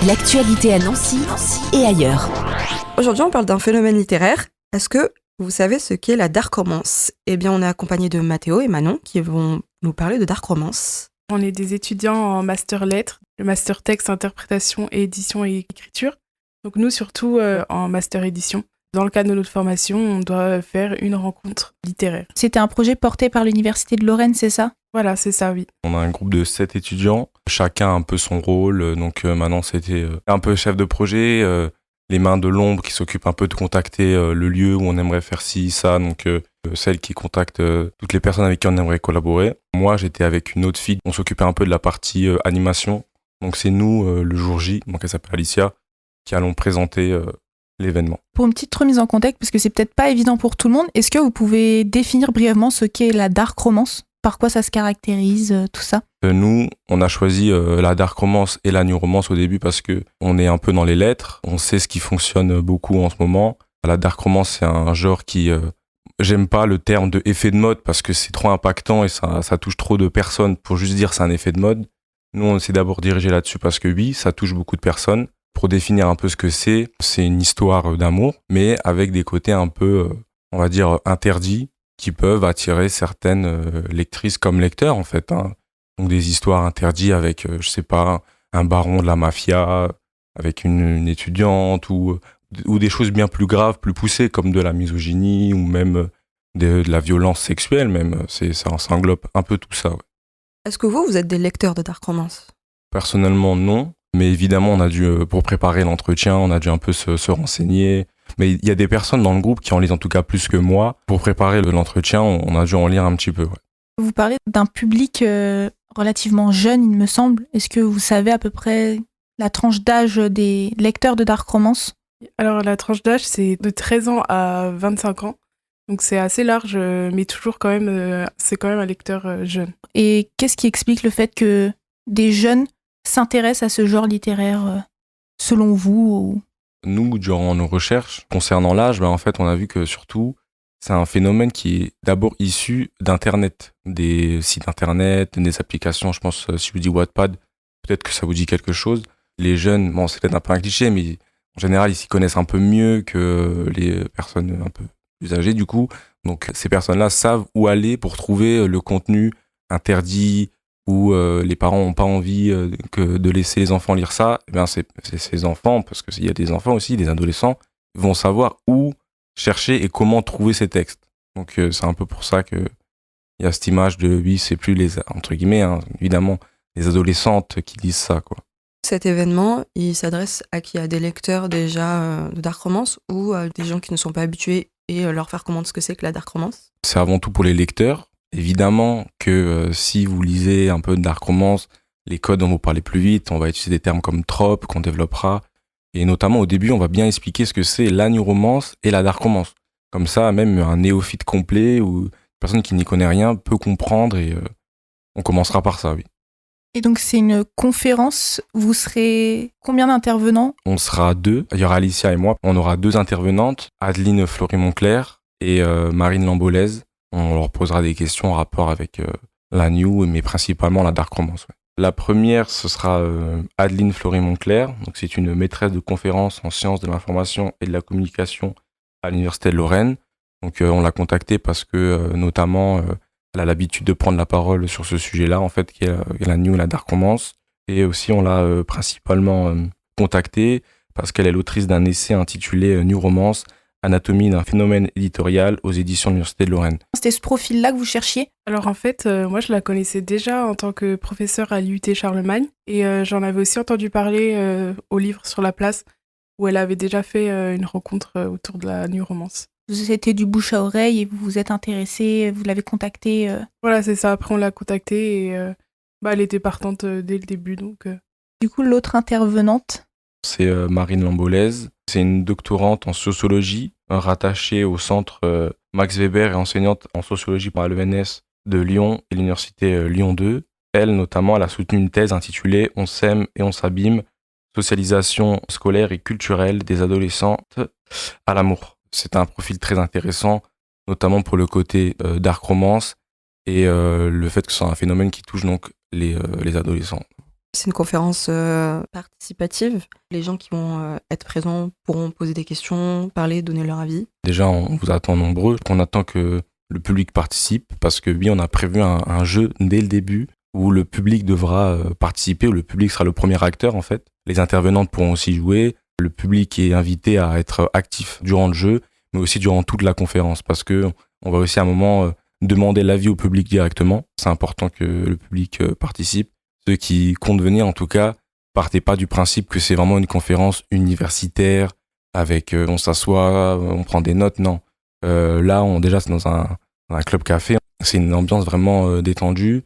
L'actualité à Nancy et ailleurs. Aujourd'hui, on parle d'un phénomène littéraire. Est-ce que vous savez ce qu'est la dark romance ? Eh bien, on est accompagné de Mathéo et Manon qui vont nous parler de dark romance. On est des étudiants en master lettres, le master texte, interprétation, édition et écriture. Donc nous, surtout en master édition. Dans le cadre de notre formation, on doit faire une rencontre littéraire. C'était un projet porté par l'Université de Lorraine, c'est ça ? Voilà, c'est ça, oui. On a un groupe de 7 étudiants, chacun a un peu son rôle. Donc maintenant, c'était un peu chef de projet, les mains de l'ombre qui s'occupent un peu de contacter le lieu où on aimerait faire ci, ça. Donc celle qui contacte toutes les personnes avec qui on aimerait collaborer. Moi, j'étais avec une autre fille, on s'occupait un peu de la partie animation. Donc c'est nous, le jour J, donc elle s'appelle Alicia, qui allons présenter l'événement. Pour une petite remise en contexte, parce que c'est peut-être pas évident pour tout le monde, est-ce que vous pouvez définir brièvement ce qu'est la dark romance ? Par quoi ça se caractérise, tout ça ? Nous, on a choisi la dark romance et la new romance au début parce que on est un peu dans les lettres, on sait ce qui fonctionne beaucoup en ce moment. La dark romance, c'est un genre qui... j'aime pas le terme de effet de mode parce que c'est trop impactant et ça touche trop de personnes pour juste dire c'est un effet de mode. Nous, on s'est d'abord dirigé là-dessus parce que oui, ça touche beaucoup de personnes. Pour définir un peu ce que c'est une histoire d'amour, mais avec des côtés un peu, on va dire, interdits, qui peuvent attirer certaines lectrices comme lecteurs, en fait. Hein. Donc des histoires interdites avec, je sais pas, un baron de la mafia, avec une étudiante, ou des choses bien plus graves, plus poussées, comme de la misogynie, ou même de la violence sexuelle, même. Ça englobe un peu tout ça, ouais. Est-ce que vous êtes des lecteurs de dark romance ? Personnellement, non. Mais évidemment, on a dû, pour préparer l'entretien, on a dû un peu se renseigner. Mais il y a des personnes dans le groupe qui en lisent en tout cas plus que moi. Pour préparer l'entretien, on a dû en lire un petit peu. Ouais. Vous parlez d'un public relativement jeune, il me semble. Est-ce que vous savez à peu près la tranche d'âge des lecteurs de dark romance ? Alors la tranche d'âge, c'est de 13 ans à 25 ans. Donc c'est assez large, mais toujours quand même, c'est quand même un lecteur jeune. Et qu'est-ce qui explique le fait que des jeunes s'intéressent à ce genre littéraire, selon vous ? Nous, durant nos recherches concernant l'âge, en fait, on a vu que surtout, c'est un phénomène qui est d'abord issu d'Internet, des sites Internet, des applications. Je pense, si je vous dis Wattpad, peut-être que ça vous dit quelque chose. Les jeunes, c'est peut-être un peu un cliché, mais en général, ils s'y connaissent un peu mieux que les personnes un peu plus âgées, du coup. Donc, ces personnes-là savent où aller pour trouver le contenu interdit, où les parents n'ont pas envie de laisser les enfants lire ça, c'est ces enfants, parce qu'il y a des enfants aussi, des adolescents, vont savoir où chercher et comment trouver ces textes. Donc c'est un peu pour ça qu'il y a cette image de, oui, c'est plus les, entre guillemets, hein, évidemment, les adolescentes qui lisent ça, quoi. Cet événement, il s'adresse à qui ? À des lecteurs déjà de dark romance ou à des gens qui ne sont pas habitués et leur faire comprendre ce que c'est que la dark romance ? C'est avant tout pour les lecteurs. Évidemment que si vous lisez un peu de dark romance, les codes vont vous parler plus vite, on va utiliser des termes comme trope qu'on développera. Et notamment au début, on va bien expliquer ce que c'est la new romance et la dark romance. Comme ça, même un néophyte complet ou une personne qui n'y connaît rien peut comprendre et on commencera par ça, oui. Et donc c'est une conférence, vous serez combien d'intervenants ? On sera 2, il y aura Alicia et moi. On aura 2 intervenantes, Adeline Fleury-Monclerc et Marine Lambolaise. On leur posera des questions en rapport avec la new, mais principalement la dark romance. Ouais. La première, ce sera Adeline Fleury-Monclerc. Donc, c'est une maîtresse de conférence en sciences de l'information et de la communication à l'Université de Lorraine. Donc, on l'a contactée parce que, notamment, elle a l'habitude de prendre la parole sur ce sujet-là, en fait, qui est la new et la dark romance. Et aussi, on l'a principalement contactée parce qu'elle est l'autrice d'un essai intitulé New Romance, Anatomie d'un phénomène éditorial aux éditions de l'Université de Lorraine. C'était ce profil-là que vous cherchiez ? Alors en fait, moi je la connaissais déjà en tant que professeure à l'IUT Charlemagne et j'en avais aussi entendu parler au livre Sur la place où elle avait déjà fait une rencontre autour de la new romance. C'était du bouche à oreille et vous vous êtes intéressé, vous l'avez contactée. Voilà, c'est ça. Après on l'a contactée et elle était partante dès le début. Donc. Du coup, l'autre intervenante ? C'est Marine Lambolaise. C'est une doctorante en sociologie rattachée au centre Max Weber et enseignante en sociologie par l'ENS de Lyon et l'université Lyon 2. Elle, notamment, elle a soutenu une thèse intitulée « On s'aime et on s'abîme, socialisation scolaire et culturelle des adolescentes à l'amour ». C'est un profil très intéressant, notamment pour le côté dark romance et le fait que c'est un phénomène qui touche donc les adolescents. C'est une conférence participative. Les gens qui vont être présents pourront poser des questions, parler, donner leur avis. Déjà, on vous attend nombreux. On attend que le public participe parce que oui, on a prévu un jeu dès le début où le public devra participer, où le public sera le premier acteur en fait. Les intervenantes pourront aussi jouer. Le public est invité à être actif durant le jeu, mais aussi durant toute la conférence parce que on va aussi à un moment demander l'avis au public directement. C'est important que le public participe. Ceux qui comptent venir, en tout cas, partez pas du principe que c'est vraiment une conférence universitaire avec on s'assoit, on prend des notes. Non. Là, déjà, c'est dans un club café. C'est une ambiance vraiment détendue.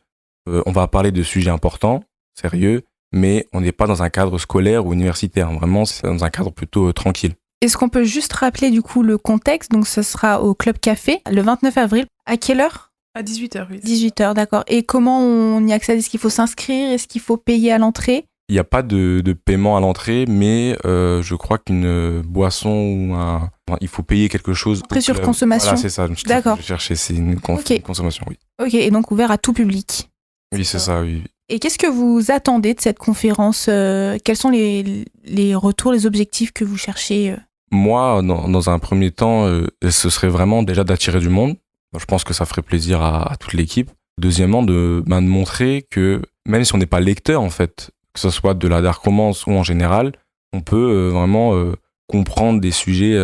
On va parler de sujets importants, sérieux, mais on n'est pas dans un cadre scolaire ou universitaire. Vraiment, c'est dans un cadre plutôt tranquille. Est-ce qu'on peut juste rappeler du coup le contexte? Donc, ce sera au Club Café le 29 avril. À quelle heure? À 18h, oui. 18h, d'accord. Et comment on y accède? Est-ce qu'il faut s'inscrire? Est-ce qu'il faut payer à l'entrée? Il n'y a pas de paiement à l'entrée, mais je crois qu'une boisson ou il faut payer quelque chose. Entrée sur consommation. Voilà, c'est ça. D'accord. Je cherchais, c'est une consommation, oui. Ok, et donc ouvert à tout public. Oui, c'est ça, oui. Et qu'est-ce que vous attendez de cette conférence? Quels sont les retours, les objectifs que vous cherchez? Moi, dans un premier temps, ce serait vraiment déjà d'attirer du monde. Je pense que ça ferait plaisir à toute l'équipe. Deuxièmement, de montrer que même si on n'est pas lecteur, en fait, que ce soit de la dark romance ou en général, on peut vraiment comprendre des sujets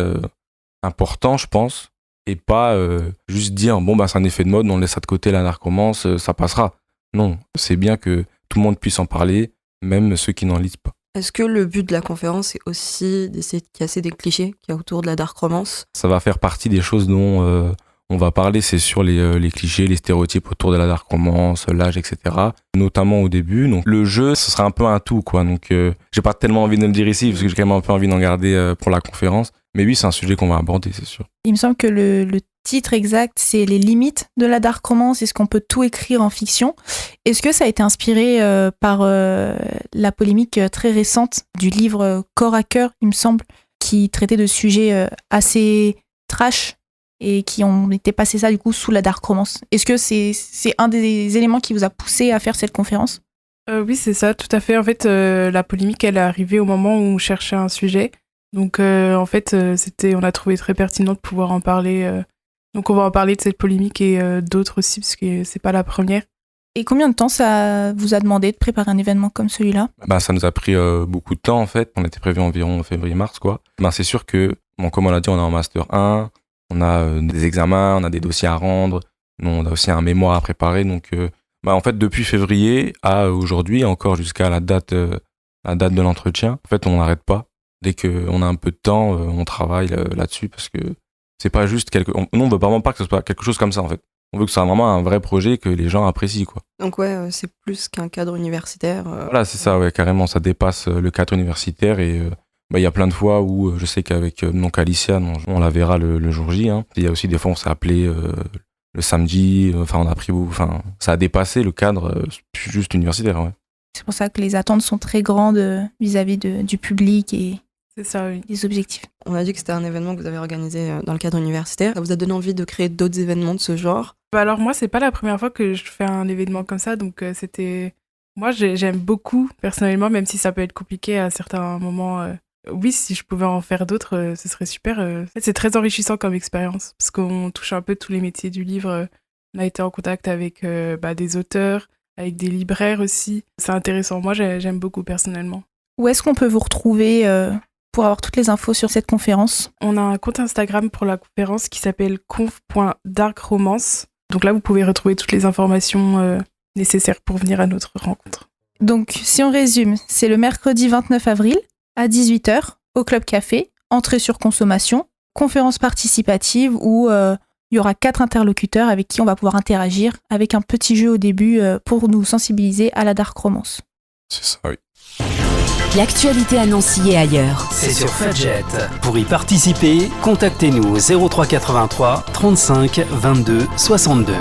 importants, je pense, et pas juste dire bon bah c'est un effet de mode, on laisse ça de côté, la dark romance, ça passera. Non, c'est bien que tout le monde puisse en parler, même ceux qui n'en lisent pas. Est-ce que le but de la conférence est aussi d'essayer de casser des clichés qu'il y a autour de la dark romance? Ça va faire partie des choses dont on va parler, c'est sur les clichés, les stéréotypes autour de la dark romance, l'âge, etc. Notamment au début. Donc le jeu, ce sera un peu un tout, quoi. Donc j'ai pas tellement envie de le dire ici parce que j'ai quand même un peu envie d'en garder pour la conférence. Mais oui, c'est un sujet qu'on va aborder, c'est sûr. Il me semble que le titre exact, c'est les limites de la dark romance. Est-ce qu'on peut tout écrire en fiction? Est-ce que ça a été inspiré par la polémique très récente du livre Corps à cœur, il me semble, qui traitait de sujets assez trash et qui ont été passés ça du coup sous la dark romance? Est-ce que c'est un des éléments qui vous a poussé à faire cette conférence? Oui, c'est ça, tout à fait. En fait, la polémique, elle est arrivée au moment où on cherchait un sujet. Donc, en fait, on a trouvé très pertinent de pouvoir en parler. Donc, on va en parler de cette polémique et d'autres aussi, parce que c'est pas la première. Et combien de temps ça vous a demandé de préparer un événement comme celui-là? Ça nous a pris beaucoup de temps, en fait. On était prévu environ février-mars, quoi. C'est sûr que, comme on l'a dit, on est en Master 1, on a des examens, on a des dossiers à rendre, on a aussi un mémoire à préparer. Donc, en fait, depuis février à aujourd'hui, encore jusqu'à la date de l'entretien, en fait, on n'arrête pas. Dès qu'on a un peu de temps, on travaille là-dessus parce que c'est pas juste on veut vraiment pas que ce soit quelque chose comme ça, en fait. On veut que ce soit vraiment un vrai projet que les gens apprécient, quoi. Donc ouais, c'est plus qu'un cadre universitaire. Voilà, c'est ça, ouais, carrément, ça dépasse le cadre universitaire et il y a plein de fois où je sais qu'avec Alicia, on la verra le jour J. Hein. Il y a aussi des fois on s'est appelé le samedi, on a pris, ça a dépassé le cadre juste universitaire, ouais. C'est pour ça que les attentes sont très grandes vis-à-vis du public et c'est ça, oui. des objectifs. On a dit que c'était un événement que vous avez organisé dans le cadre universitaire. Ça vous a donné envie de créer d'autres événements de ce genre? Alors moi, c'est pas la première fois que je fais un événement comme ça, donc moi j'aime beaucoup personnellement, même si ça peut être compliqué à certains moments. Oui, si je pouvais en faire d'autres, ce serait super. En fait, c'est très enrichissant comme expérience, parce qu'on touche un peu tous les métiers du livre. On a été en contact avec des auteurs, avec des libraires aussi. C'est intéressant, moi j'aime beaucoup personnellement. Où est-ce qu'on peut vous retrouver pour avoir toutes les infos sur cette conférence? On a un compte Instagram pour la conférence qui s'appelle conf.darkromance. Donc là, vous pouvez retrouver toutes les informations nécessaires pour venir à notre rencontre. Donc, si on résume, c'est le mercredi 29 avril à 18h au Club Café, entrée sur consommation, conférence participative où il y aura 4 interlocuteurs avec qui on va pouvoir interagir avec un petit jeu au début pour nous sensibiliser à la dark romance. C'est ça, oui. L'actualité à Nancy et ailleurs. C'est sur Fudget. Pour y participer, contactez-nous au 03 83 35 22 62.